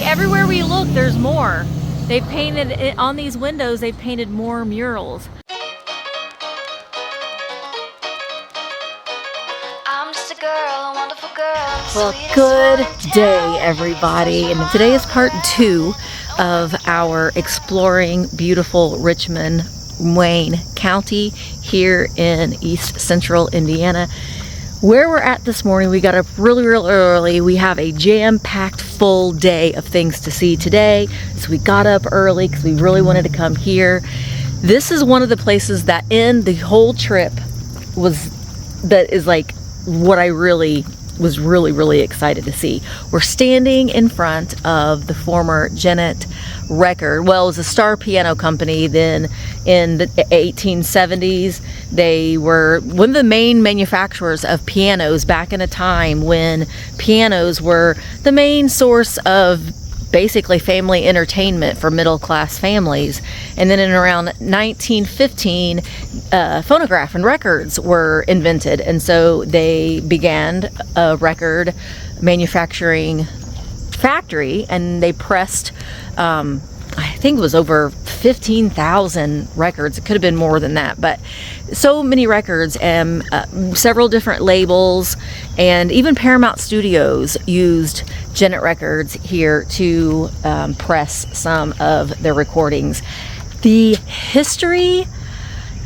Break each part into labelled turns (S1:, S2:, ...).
S1: everywhere we look, there's more. They've painted it on these windows. They've painted more murals.
S2: I'm just a girl, a wonderful girl.
S1: Well, good day, everybody. And today is part 2 of our exploring beautiful Richmond, Wayne County here in East Central Indiana. Where we're at this morning, we got up really early. We have a jam-packed full day of things to see today. So we got up early because we really wanted to come here. This is one of the places that in the whole trip that is like what I was really excited to see. We're standing in front of the former Gennett record. Well, it was a Star Piano Company. Then in the 1870s, they were one of the main manufacturers of pianos back in a time when pianos were the main source of basically family entertainment for middle-class families. And then in around 1915, phonograph and records were invented, and so they began a record manufacturing factory, and they pressed I think it was over 15,000 records. It could have been more than that, but so many records, and several different labels, and even Paramount Studios used Gennett records here to press some of their recordings. The history,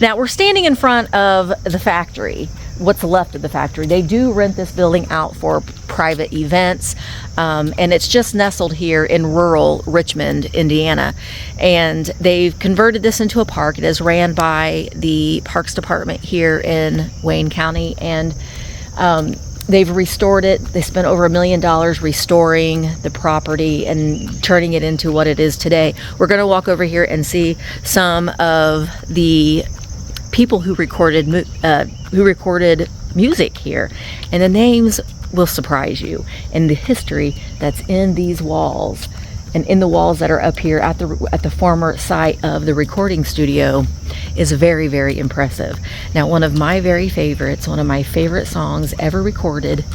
S1: now we're standing in front of the factory, what's left of the factory. They do rent this building out for private events, and it's just nestled here in rural Richmond, Indiana. And they've converted this into a park. It is ran by the Parks Department here in Wayne County, and they've restored it. They spent over $1 million restoring the property and turning it into what it is today. We're going to walk over here and see some of the people who recorded music here, and the names will surprise you, and the history that's in these walls and in the walls that are up here at the former site of the recording studio is very impressive. Now, one of my very favorites, one of my favorite songs ever recorded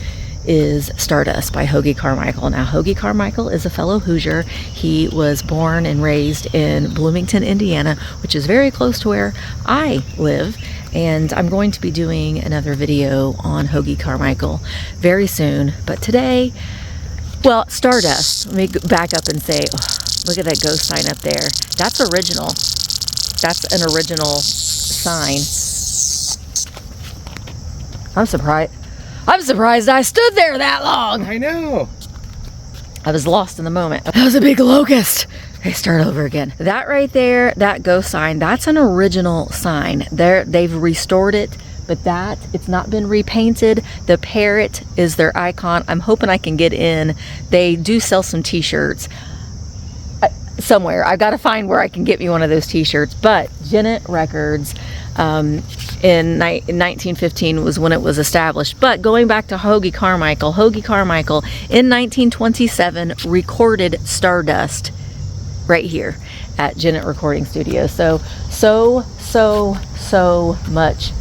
S1: is Stardust by Hoagy Carmichael. Now, Hoagy Carmichael is a fellow Hoosier. He was born and raised in Bloomington, Indiana, which is very close to where I live. And I'm going to be doing another video on Hoagy Carmichael very soon. But today, well, Stardust, let me back up and say, oh, look at that ghost sign up there. That's original. That's an original sign. I'm surprised I stood there that long.
S3: I know.
S1: I was lost in the moment. That was a big locust. Okay, start over again. That right there, that ghost sign, that's an original sign. They've restored it, but it's not been repainted. The parrot is their icon. I'm hoping I can get in. They do sell some t-shirts somewhere. I've got to find where I can get me one of those t-shirts. But Gennett Records, in 1915 was when it was established. But going back to Hoagy Carmichael in 1927 recorded Stardust right here at Gennett Recording Studio. So much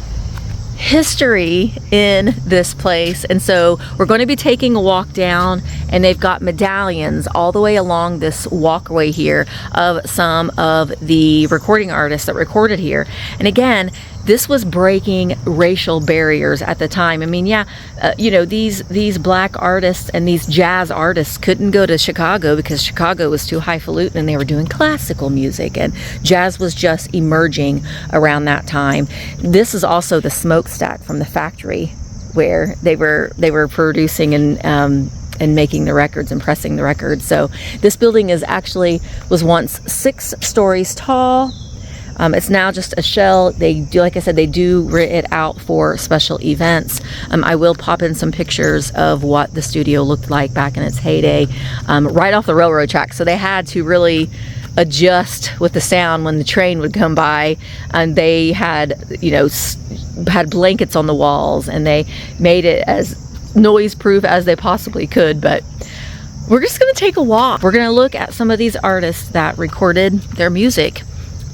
S1: history in this place. And so we're going to be taking a walk down, and they've got medallions all the way along this walkway here of some of the recording artists that recorded here. And again, this was breaking racial barriers at the time. I mean, yeah, these black artists and these jazz artists couldn't go to Chicago because Chicago was too highfalutin and they were doing classical music, and jazz was just emerging around that time. This is also the smokestack from the factory where they were producing and making the records and pressing the records. So this building was once 6 stories tall. It's now just a shell. They do, like I said, they do rent it out for special events. I will pop in some pictures of what the studio looked like back in its heyday, right off the railroad track. So they had to really adjust with the sound when the train would come by, and they had blankets on the walls, and they made it as noise proof as they possibly could. But we're just going to take a walk. We're going to look at some of these artists that recorded their music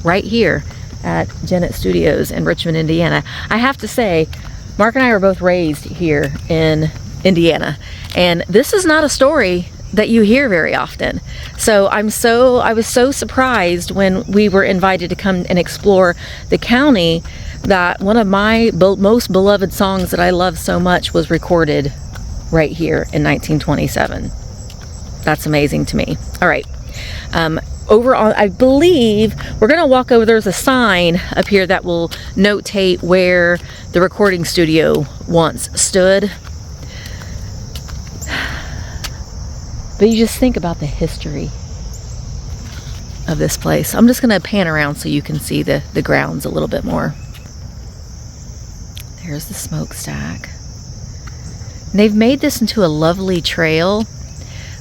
S1: right here at Gennett Studios in Richmond, Indiana. I have to say, Mark and I were both raised here in Indiana, and this is not a story that you hear very often. So I was so surprised when we were invited to come and explore the county that one of my most beloved songs that I love so much was recorded right here in 1927. That's amazing to me. All right. Over on, I believe we're going to walk over. There's a sign up here that will notate where the recording studio once stood. But you just think about the history of this place. I'm just going to pan around so you can see the grounds a little bit more. There's the smokestack. And they've made this into a lovely trail.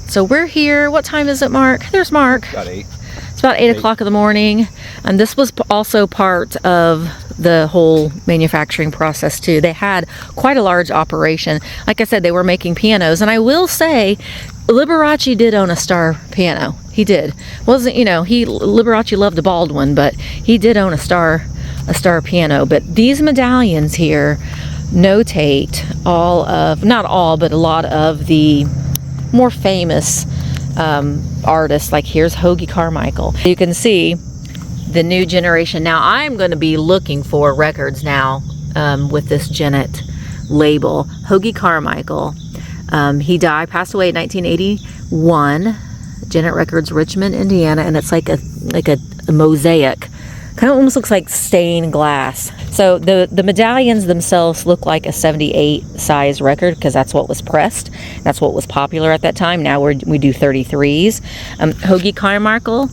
S1: So we're here. What time is it, Mark? There's Mark.
S3: About 8.
S1: It's about 8 o'clock in the morning. And this was also part of the whole manufacturing process too. They had quite a large operation. Like I said, they were making pianos. And I will say, Liberace did own a Star piano. He did. Wasn't, Liberace loved a Baldwin, but he did own a Star piano. But these medallions here notate all of, not all, but a lot of the more famous artists. Like here's Hoagy Carmichael. You can see the new generation. Now I'm going to be looking for records now with this Gennett label. Hoagy Carmichael. He passed away in 1981. Gennett Records, Richmond, Indiana, and it's like a mosaic. Kind of almost looks like stained glass. So the medallions themselves look like a 78 size record because that's what was pressed. That's what was popular at that time. Now we do 33s. Hoagy Carmichael,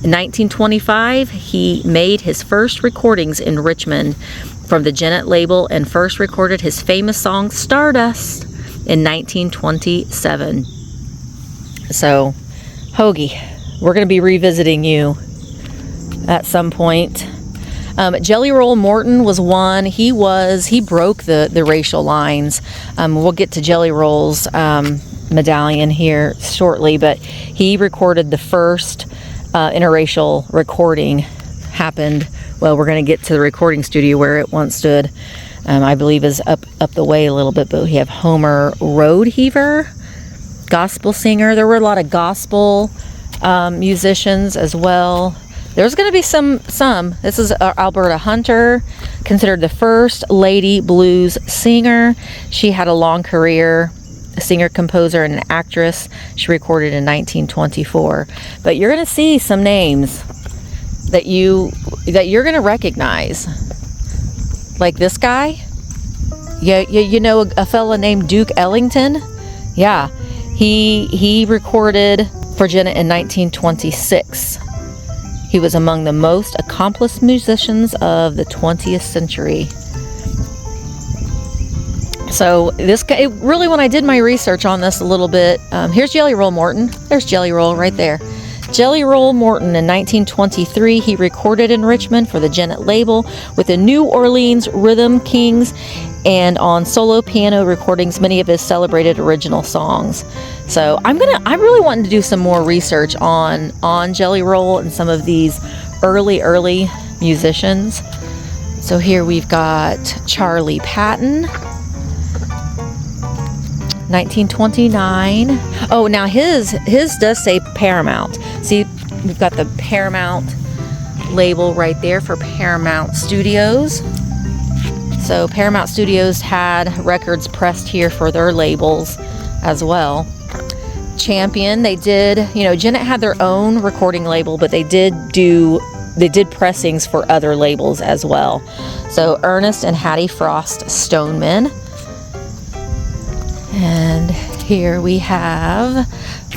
S1: in 1925, he made his first recordings in Richmond from the Gennett label and first recorded his famous song Stardust in 1927. So, Hoagy, we're going to be revisiting you at some point. Jelly Roll Morton was one. He broke the racial lines. We'll get to Jelly Roll's medallion here shortly, but he recorded the first interracial recording happened. Well, we're going to get to the recording studio where it once stood. I believe is up the way a little bit, but we have Homer Roadheaver, gospel singer. There were a lot of gospel musicians as well. There's going to be some. This is Alberta Hunter, considered the first lady blues singer. She had a long career, a singer, composer, and an actress. She recorded in 1924. But you're going to see some names that you're going to recognize. Like this guy. You know a fella named Duke Ellington? Yeah. He recorded for Gennett in 1926. He was among the most accomplished musicians of the 20th century. So this guy, really, when I did my research on this a little bit, here's Jelly Roll Morton. There's Jelly Roll right there. Jelly Roll Morton in 1923, he recorded in Richmond for the Gennett label with the New Orleans Rhythm Kings and on solo piano recordings many of his celebrated original songs. So I'm really wanting to do some more research on Jelly Roll and some of these early musicians. So here we've got Charlie Patton, 1929. Oh, now his does say Paramount. See, we've got the Paramount label right there for Paramount Studios. So Paramount Studios had records pressed here for their labels as well. Champion, they did, Gennett had their own recording label, but they did pressings for other labels as well. So Ernest and Hattie Frost Stoneman. And here we have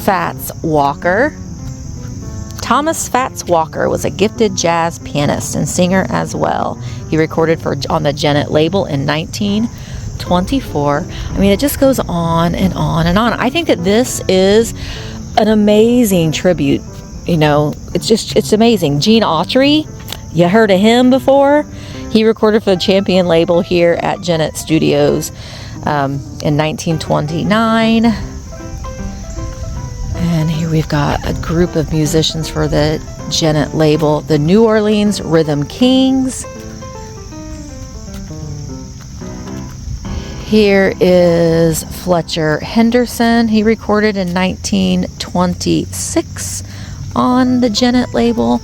S1: Fats Walker. Thomas Fats Walker was a gifted jazz pianist and singer as well. He recorded on the Gennett label in 1924. I mean, it just goes on and on and on. I think that this is an amazing tribute. It's amazing. Gene Autry, you heard of him before? He recorded for the Champion label here at Gennett Studios in 1929. And here we've got a group of musicians for the Gennett label, the New Orleans Rhythm Kings. Here is Fletcher Henderson. He recorded in 1926 on the Gennett label.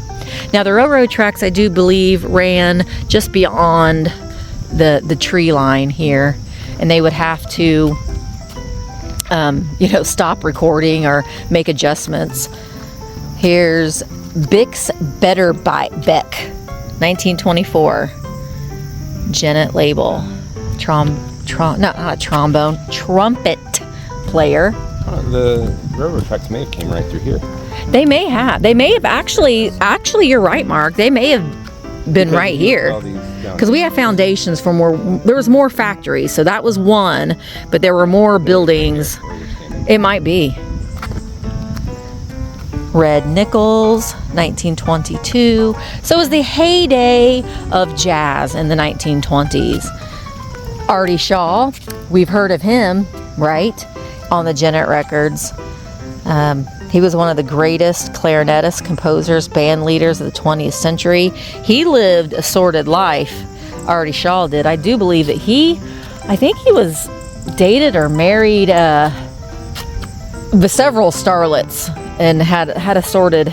S1: Now the railroad tracks, I do believe, ran just beyond the tree line here, and they would have to stop recording or make adjustments. Here's Bix Better by Beck, 1924, Gennett label. Not trombone, trumpet player.
S3: The railroad tracks may have came right through here.
S1: They may have actually, you're right, Mark. They may have been right here. Because we have foundations for more, there was more factories, so that was one, but there were more buildings. It might be. Red Nichols, 1922. So it was the heyday of jazz in the 1920s. Artie Shaw, we've heard of him, right, on the Gennett records. He was one of the greatest clarinetists, composers, band leaders of the 20th century. He lived a sordid life, Artie Shaw did. I do believe that I think he was dated or married several starlets and had a sordid,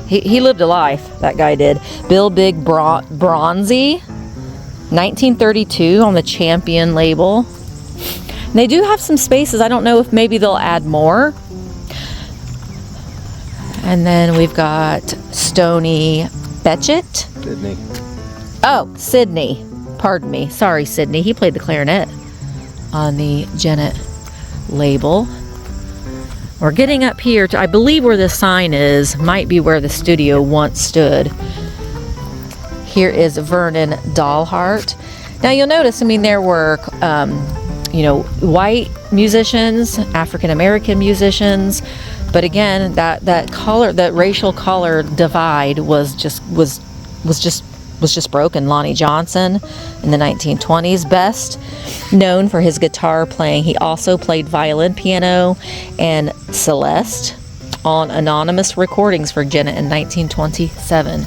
S1: he lived a life, that guy did. Bill Big Bronzy, 1932 on the Champion label. And they do have some spaces. I don't know if maybe they'll add more. And then we've got Stoney Betchett.
S3: Sydney.
S1: Oh, Sydney. Pardon me. Sorry, Sydney. He played the clarinet on the Gennett label. We're getting up here to, I believe where this sign is, might be where the studio once stood. Here is Vernon Dahlhart. Now you'll notice, there were, white musicians, African-American musicians, but again, that racial color divide was just broken. Lonnie Johnson in the 1920s, best known for his guitar playing. He also played violin, piano, and Celeste on anonymous recordings for Gennett in 1927.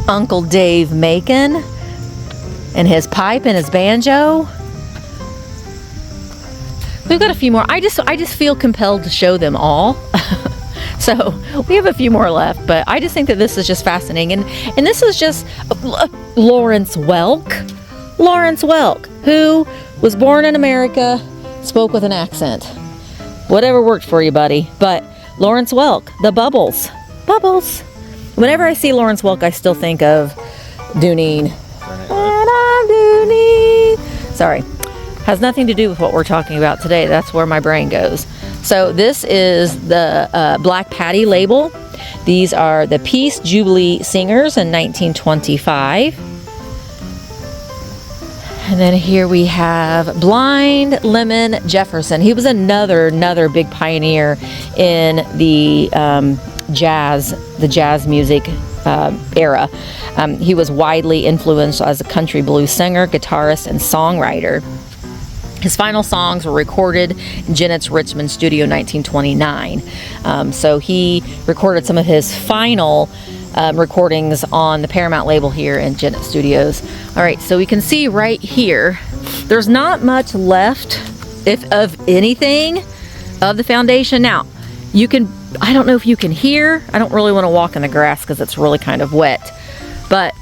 S1: Uncle Dave Macon and his pipe and his banjo. We've got a few more. I just feel compelled to show them all. So we have a few more left, but I just think that this is just fascinating. And this is just Lawrence Welk. Lawrence Welk, who was born in America, spoke with an accent. Whatever worked for you, buddy. But Lawrence Welk, the Bubbles. Bubbles. Whenever I see Lawrence Welk, I still think of Duneen. And I'm Duneen. Sorry. Has nothing to do with what we're talking about today. That's where my brain goes. So this is the Black Patty label. These are the Peace Jubilee Singers in 1925. And then here we have Blind Lemon Jefferson. He was another big pioneer in the jazz music era. He was widely influenced as a country blues singer, guitarist, and songwriter. His final songs were recorded in Gennett's Richmond studio in 1929. So he recorded some of his final recordings on the Paramount label here in Gennett Studios. All right, so we can see right here, there's not much left, if of anything, of the foundation. Now, I don't know if you can hear, I don't really want to walk in the grass because it's really kind of wet, but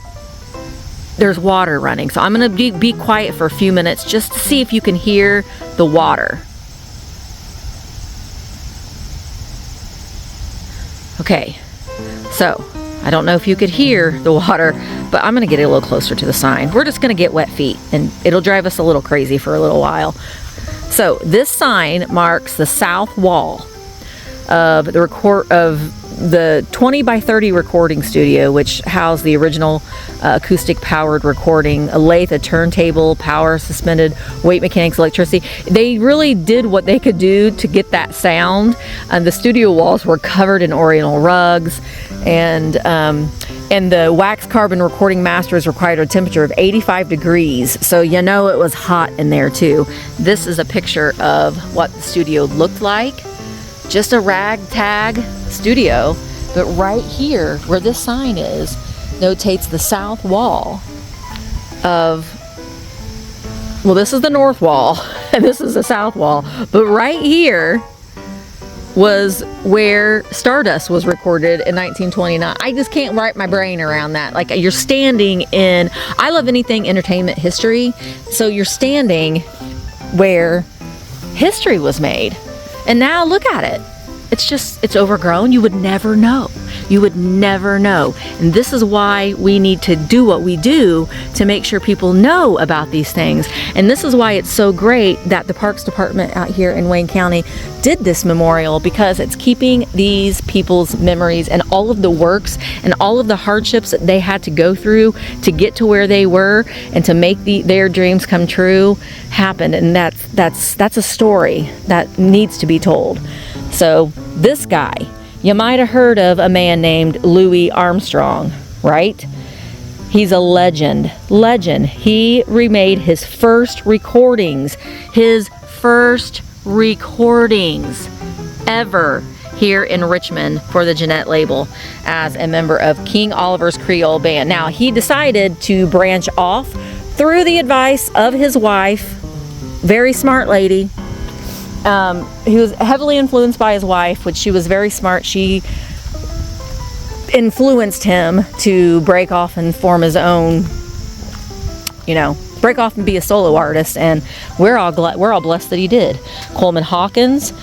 S1: there's water running. So I'm going to be quiet for a few minutes just to see if you can hear the water. Okay, so I don't know if you could hear the water, but I'm going to get it a little closer to the sign. We're just going to get wet feet, and it'll drive us a little crazy for a little while. So this sign marks the south wall of the 20 by 30 recording studio, which housed the original acoustic powered recording, a lathe, a turntable, power, suspended weight mechanics, electricity. They really did what they could do to get that sound. And the studio walls were covered in oriental rugs, and the wax carbon recording masters required a temperature of 85 degrees. So it was hot in there too. This is a picture of what the studio looked like. Just a ragtag studio, but right here where this sign is notates the south wall of well, this is the north wall and this is the south wall, but right here was where Stardust was recorded in 1929. I just can't wrap my brain around that. Like, you're standing in, I love anything entertainment history, so you're standing where history was made. And now look at it. It's overgrown. You would never know. You would never know. And this is why we need to do what we do to make sure people know about these things. And this is why it's so great that the Parks Department out here in Wayne County did this memorial, because it's keeping these people's memories and all of the works and all of the hardships that they had to go through to get to where they were and to make their dreams come true happen. And that's a story that needs to be told. So this guy, you might have heard of a man named Louis Armstrong, right? He's a legend. He remade his first recordings ever here in Richmond for the Gennett label as a member of King Oliver's Creole Band. Now, he decided to branch off through the advice of his wife, very smart lady. He was heavily influenced by his wife, which she was very smart. She influenced him to break off and form his own, break off and be a solo artist, and we're all blessed that he did. Coleman Hawkins,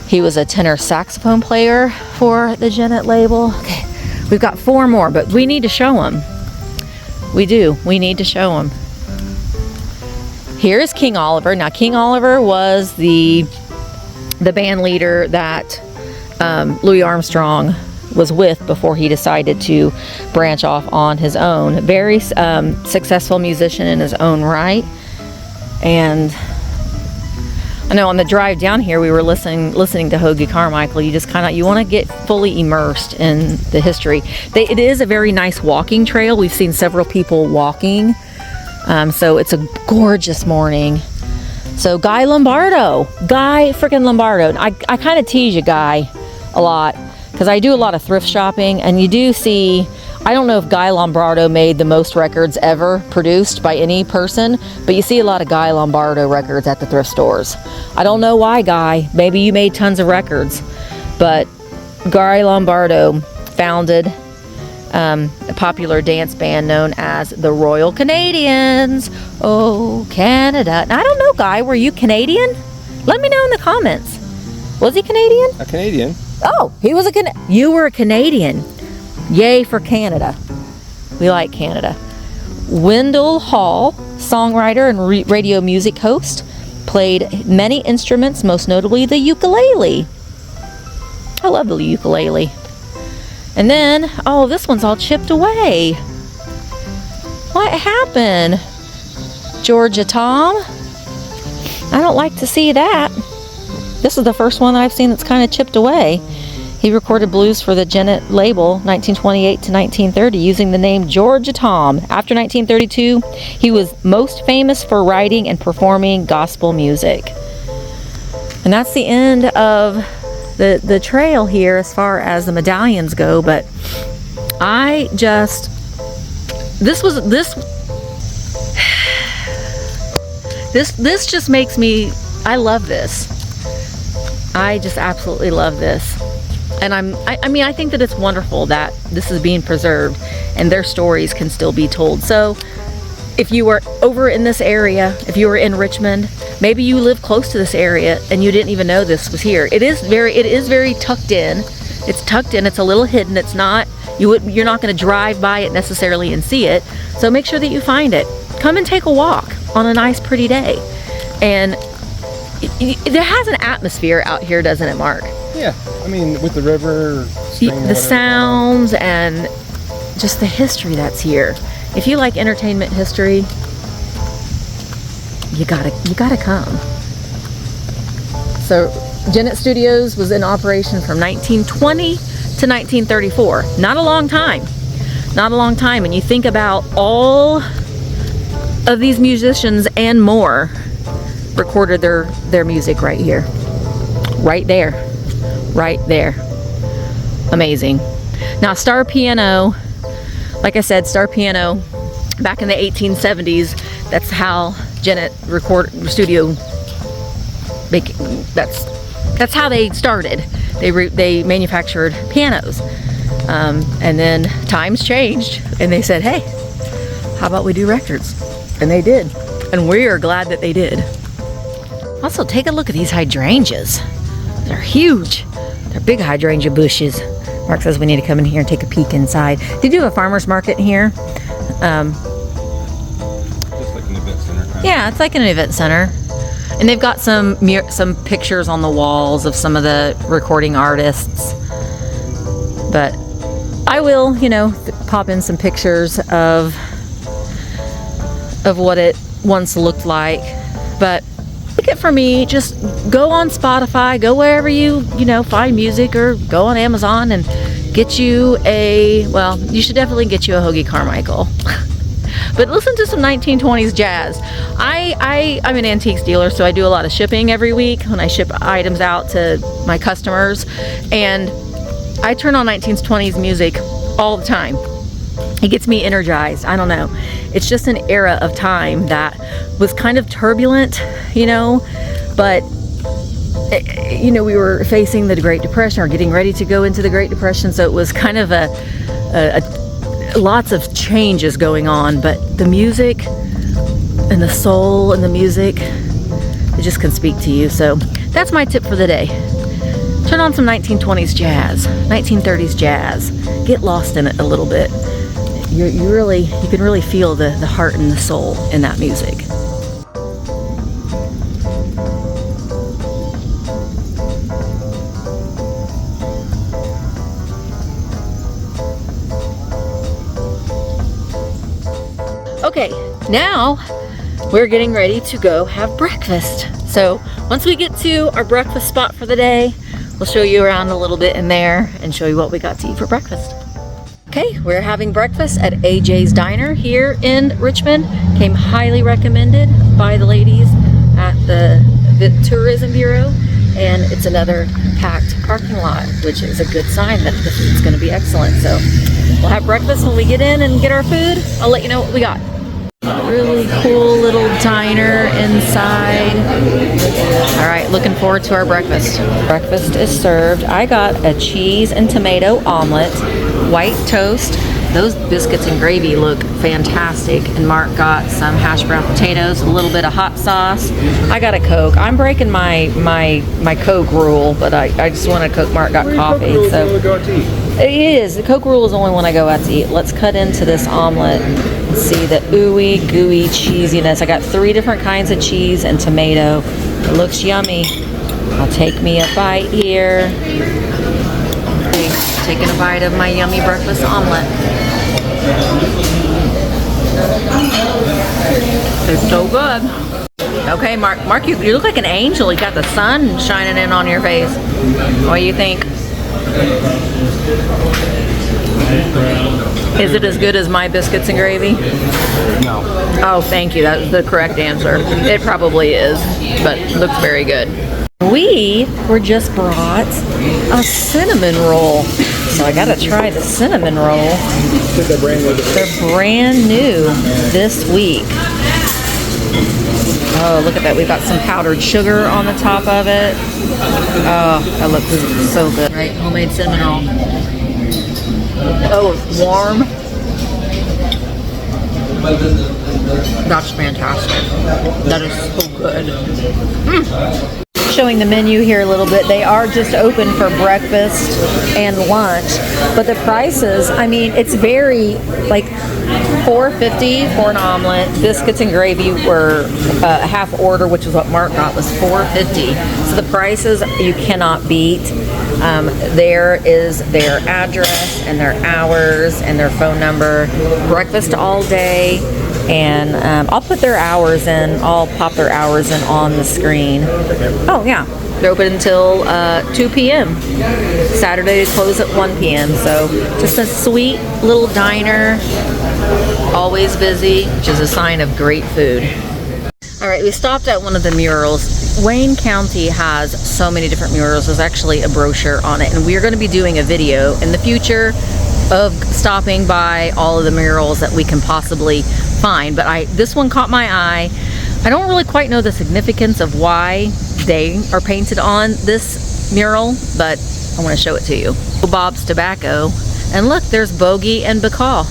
S1: he was a tenor saxophone player for the Gennett label. Okay, we've got 4 more, but we need to show them. We need to show them. Here is King Oliver. Now, King Oliver was the band leader that Louis Armstrong was with before he decided to branch off on his own. Very successful musician in his own right. And I know on the drive down here we were listening to Hoagie Carmichael. You just you want to get fully immersed in the history. It is a very nice walking trail. We've seen several people walking. So it's a gorgeous morning. So Guy freaking Lombardo. I kind of tease you, Guy, a lot, because I do a lot of thrift shopping, and you do see, I don't know if Guy Lombardo made the most records ever produced by any person, but you see a lot of Guy Lombardo records at the thrift stores. I don't know why, Guy. Maybe you made tons of records, but Guy Lombardo founded a popular dance band known as the Royal Canadians. Oh, Canada. Now, I don't know, Guy, were you Canadian? Let me know in the comments. Was he Canadian?
S3: A Canadian.
S1: Oh, he was you were a Canadian. Yay for Canada. We like Canada. Wendell Hall, songwriter and radio music host, played many instruments, most notably the ukulele. I love the ukulele. And then, oh, this one's all chipped away. What happened? Georgia Tom? I don't like to see that. This is the first one that I've seen that's kind of chipped away. He recorded blues for the Gennett label 1928 to 1930 using the name Georgia Tom. After 1932, he was most famous for writing and performing gospel music. And that's the end of the trail here as far as the medallions go, but this just makes me, I love this. I just absolutely love this. And I think that it's wonderful that this is being preserved and their stories can still be told. So if you were over in this area, if you were in Richmond, maybe you live close to this area and you didn't even know this was here. It is very tucked in. It's tucked in. It's a little hidden. It's not, you're not going to drive by it necessarily and see it. So make sure that you find it. Come and take a walk on a nice, pretty day. And it has an atmosphere out here, doesn't it, Mark?
S3: Yeah, I mean, with the river,
S1: the sounds and just the history that's here. If you like entertainment history, you gotta come. So Gennett Studios was in operation from 1920 to 1934. Not a long time. Not a long time. And you think about all of these musicians and more recorded their music right here. Right there. Right there. Amazing. Now, Star Piano, like I said, Star Piano, back in the 1870s, that's how Gennett studio. That's how they started. They manufactured pianos, and then times changed, and they said, "Hey, how about we do records?" And they did, and we are glad that they did. Also, take a look at these hydrangeas. They're huge. They're big hydrangea bushes. Mark says we need to come in here and take a peek inside. They do have a farmer's market here.
S3: Just like an event center.
S1: Yeah, it's like an event center. And they've got some pictures on the walls of some of the recording artists. But I will, you know, pop in some pictures of what it once looked like. But take it from me, just go on Spotify, go wherever you find music, or go on Amazon and get you you should definitely get you a Hoagie Carmichael. But listen to some 1920s jazz. I'm an antiques dealer, so I do a lot of shipping every week when I ship items out to my customers, and I turn on 1920s music all the time. It gets me energized. I don't know. It's just an era of time that was kind of turbulent, but we were facing the Great Depression, or getting ready to go into the Great Depression, so it was kind of lots of changes going on, but the music and the soul and the music, it just can speak to you. So that's my tip for the day. Turn on some 1920s jazz, 1930s jazz. Get lost in it a little bit. You can really feel the heart and the soul in that music. Okay, now we're getting ready to go have breakfast. So once we get to our breakfast spot for the day, we'll show you around a little bit in there and show you what we got to eat for breakfast. Okay, we're having breakfast at AJ's Diner here in Richmond. Came highly recommended by the ladies at the Tourism Bureau, and it's another packed parking lot, which is a good sign that the food's going to be excellent. So we'll have breakfast when we get in and get our food. I'll let you know what we got. Really cool little diner inside. All right, looking forward to our breakfast. Breakfast is served. I got a cheese and tomato omelet, white toast. Those biscuits and gravy look fantastic. And Mark got some hash brown potatoes, a little bit of hot sauce. I got a Coke. I'm breaking my Coke rule, but I just want a Coke. Mark got coffee. So it is. The Coke rule is only when I go out to eat. Let's cut into this omelet and see the ooey gooey cheesiness. I got 3 different kinds of cheese and tomato. It looks yummy. I'll take me a bite here. Okay, taking a bite of my yummy breakfast omelet. It's so good. Okay, Mark, you look like an angel. You got the sun shining in on your face. What do you think? Is it as good as my biscuits and gravy?
S3: No.
S1: Oh, thank you. That was the correct answer. It probably is, but it looks very good. We were just brought a cinnamon roll. So I gotta try the cinnamon roll. They're brand new this week. Oh, look at that. We've got some powdered sugar on the top of it. Oh, that looks so good. Right, homemade cinnamon roll. Oh, it's warm. That's fantastic. That is so good. Showing the menu here a little bit. They are just open for breakfast and lunch, but the prices, I mean, it's very like $4.50 for an omelet. Biscuits and gravy were a half order, which is what Mark got, was $4.50. So the prices you cannot beat. There is their address and their hours and their phone number. Breakfast all day. And I'll put their hours in. I'll pop their hours in on the screen. Oh yeah, they're open until 2 p.m. Saturday they close at 1 p.m. So just a sweet little diner, always busy, which is a sign of great food. All right, we stopped at one of the murals. Wayne County has so many different murals. There's actually a brochure on it, and we're going to be doing a video in the future of stopping by all of the murals that we can possibly find. But this one caught my eye. I don't really quite know the significance of why they are painted on this mural, but I want to show it to you. Bob's Tobacco, and look, there's Bogey and Bacall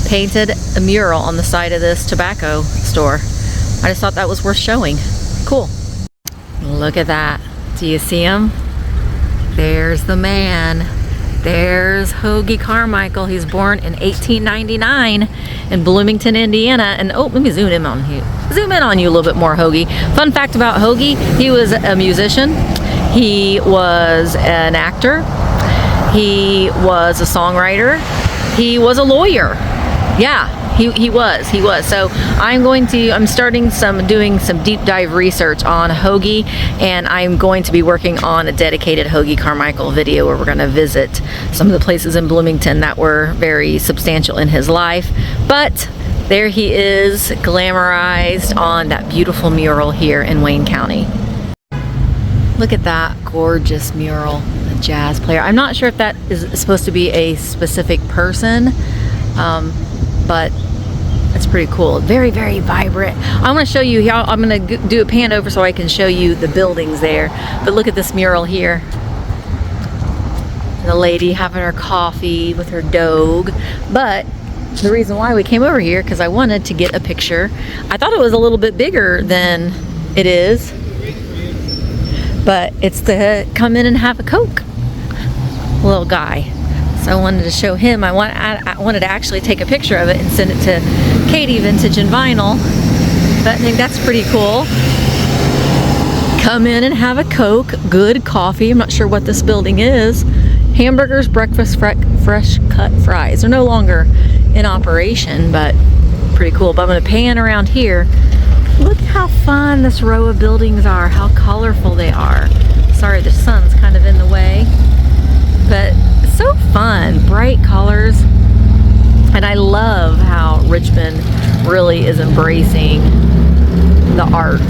S1: painted a mural on the side of this tobacco store. I just thought that was worth showing. Cool. Look at that. Do you see him? There's the man. There's Hoagie Carmichael. He's born in 1899 in Bloomington, Indiana. And oh, let me zoom in on you. Zoom in on you a little bit more, Hoagie. Fun fact about Hoagie, he was a musician. He was an actor. He was a songwriter. He was a lawyer. Yeah, he was. So I'm doing some deep dive research on Hoagie, and I'm going to be working on a dedicated Hoagie Carmichael video where we're going to visit some of the places in Bloomington that were very substantial in his life. But there he is, glamorized on that beautiful mural here in Wayne County. Look at that gorgeous mural, the jazz player. I'm not sure if that is supposed to be a specific person, but it's pretty cool. Very, very vibrant. I want to show you here. I'm going to do a pan over so I can show you the buildings there. But look at this mural here. The lady having her coffee with her dog. But the reason why we came over here, because I wanted to get a picture. I thought it was a little bit bigger than it is. But it's the come in and have a Coke little guy. So I wanted to show him. I wanted to actually take a picture of it and send it to Katie Vintage and Vinyl. But I think that's pretty cool. Come in and have a Coke, good coffee. I'm not sure what this building is. Hamburgers, breakfast, fresh cut fries. They're no longer in operation, but pretty cool. But I'm going to pan around here. Look how fun this row of buildings are, how colorful they are. Sorry, the sun's kind of in the way, but it's so fun, bright colors. And I love how Richmond really is embracing the art.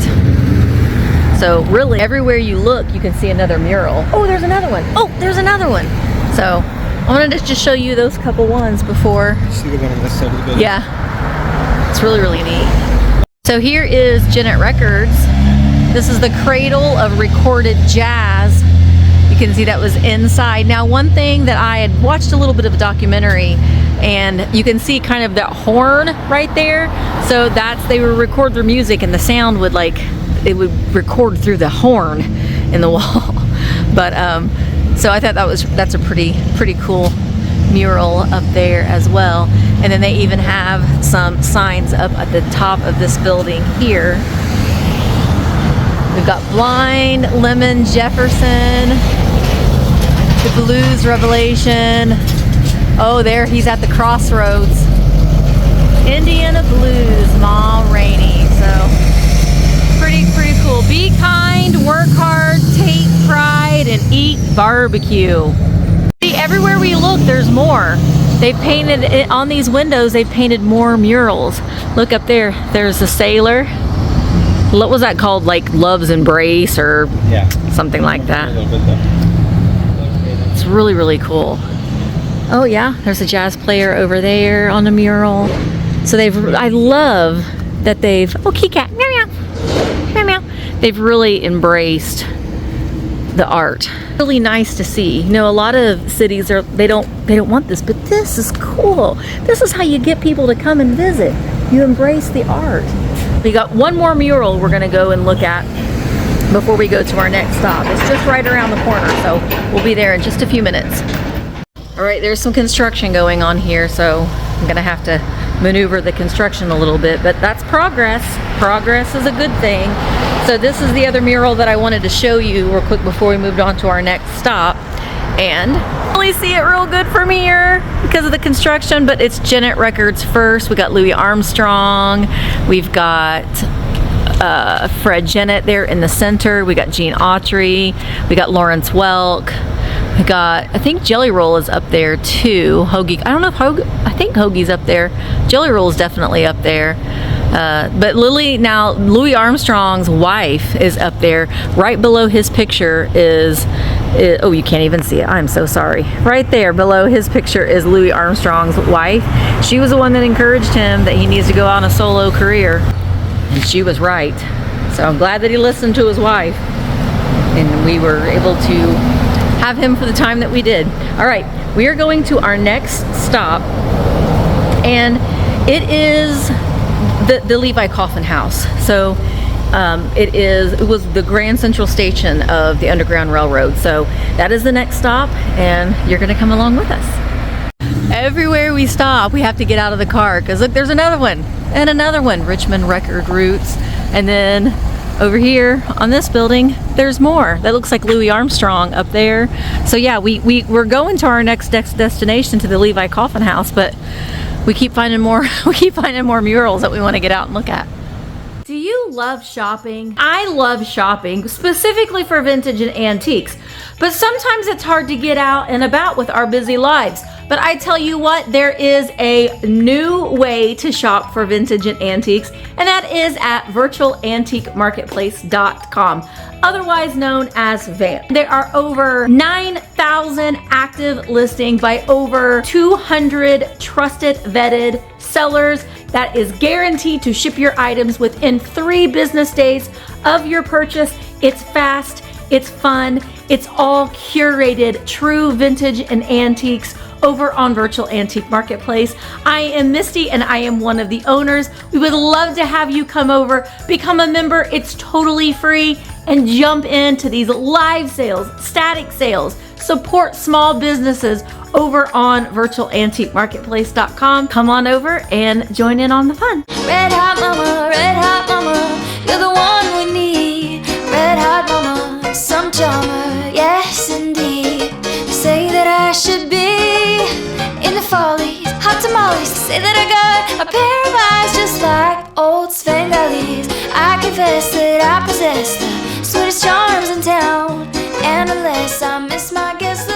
S1: So really, everywhere you look, you can see another mural. Oh, there's another one. Oh, there's another one. So I wanted to just show you those couple ones before.
S3: See the one on this side of the building?
S1: Yeah, it's really, really neat. So here is Gennett Records. This is the cradle of recorded jazz. You can see that was inside. Now, one thing that I had watched a little bit of a documentary, and you can see kind of that horn right there. So they would record their music, and the sound would it would record through the horn in the wall. But so I thought that's a pretty cool mural up there as well. And then they even have some signs up at the top of this building here. We've got Blind Lemon Jefferson, the Blues Revelation. Oh, there he's at the crossroads. Indiana Blues, Ma Rainey. So pretty cool. Be kind, work hard, take pride, and eat barbecue. See, everywhere we look, there's more. They've painted it on these windows. They've painted more murals. Look up there. There's a sailor. What was that called? Like Love's Embrace or something like that. It's really, really cool. Oh yeah, there's a jazz player over there on the mural. So I love that they've, oh, kitty cat, meow meow, meow meow. They've really embraced the art. Really nice to see. You know, a lot of cities they don't want this, but this is cool. This is how you get people to come and visit. You embrace the art. We got one more mural we're gonna go and look at before we go to our next stop. It's just right around the corner, so we'll be there in just a few minutes. All right, there's some construction going on here, so I'm gonna have to maneuver the construction a little bit, but that's progress. Progress is a good thing. So this is the other mural that I wanted to show you real quick before we moved on to our next stop. And really see it real good from here because of the construction, but it's Gennett Records first. We got Louis Armstrong. We've got Fred Gennett there in the center. We got Gene Autry. We got Lawrence Welk. We got, I think Jelly Roll is up there too. Hoagie, I don't know if I think Hoagie's up there. Jelly Roll is definitely up there. But Louis Armstrong's wife is up there. Right below his picture is, oh, you can't even see it. I'm so sorry. Right there below his picture is Louis Armstrong's wife. She was the one that encouraged him that he needs to go on a solo career. And she was right. So I'm glad that he listened to his wife. And we were able to have him for the time that we did. All right, we are going to our next stop. And it is the Levi Coffin House. So it was the Grand Central Station of the Underground Railroad. So that is the next stop, and you're gonna come along with us. Everywhere we stop, we have to get out of the car, because look, there's another one, and another one, Richmond Record Roots. And then over here on this building, there's more. That looks like Louis Armstrong up there. So yeah, we're going to our next destination, to the Levi Coffin House, but we keep finding more murals that we want to get out and look at. Do you love shopping? I love shopping, specifically for vintage and antiques, but sometimes it's hard to get out and about with our busy lives. But I tell you what, there is a new way to shop for vintage and antiques, and that is at virtualantiquemarketplace.com, otherwise known as VAMP. There are over 9,000 active listings by over 200 trusted, vetted sellers that is guaranteed to ship your items within 3 business days of your purchase. It's fast, it's fun, it's all curated true vintage and antiques over on Virtual Antique Marketplace. I am Misty, and I am one of the owners. We would love to have you come over, become a member. It's totally free, and jump into these live sales, static sales. Support small businesses over on virtualantiquemarketplace.com. Come on over and join in on the fun.
S2: Red hot mama, you're the one we need. Red hot mama, some charmer, yes indeed. They say that I should be in the follies, hot tamales. Say that I got a pair of eyes just like old Svengalis. I confess that I possess the sweetest charms in town, and unless I miss my guess,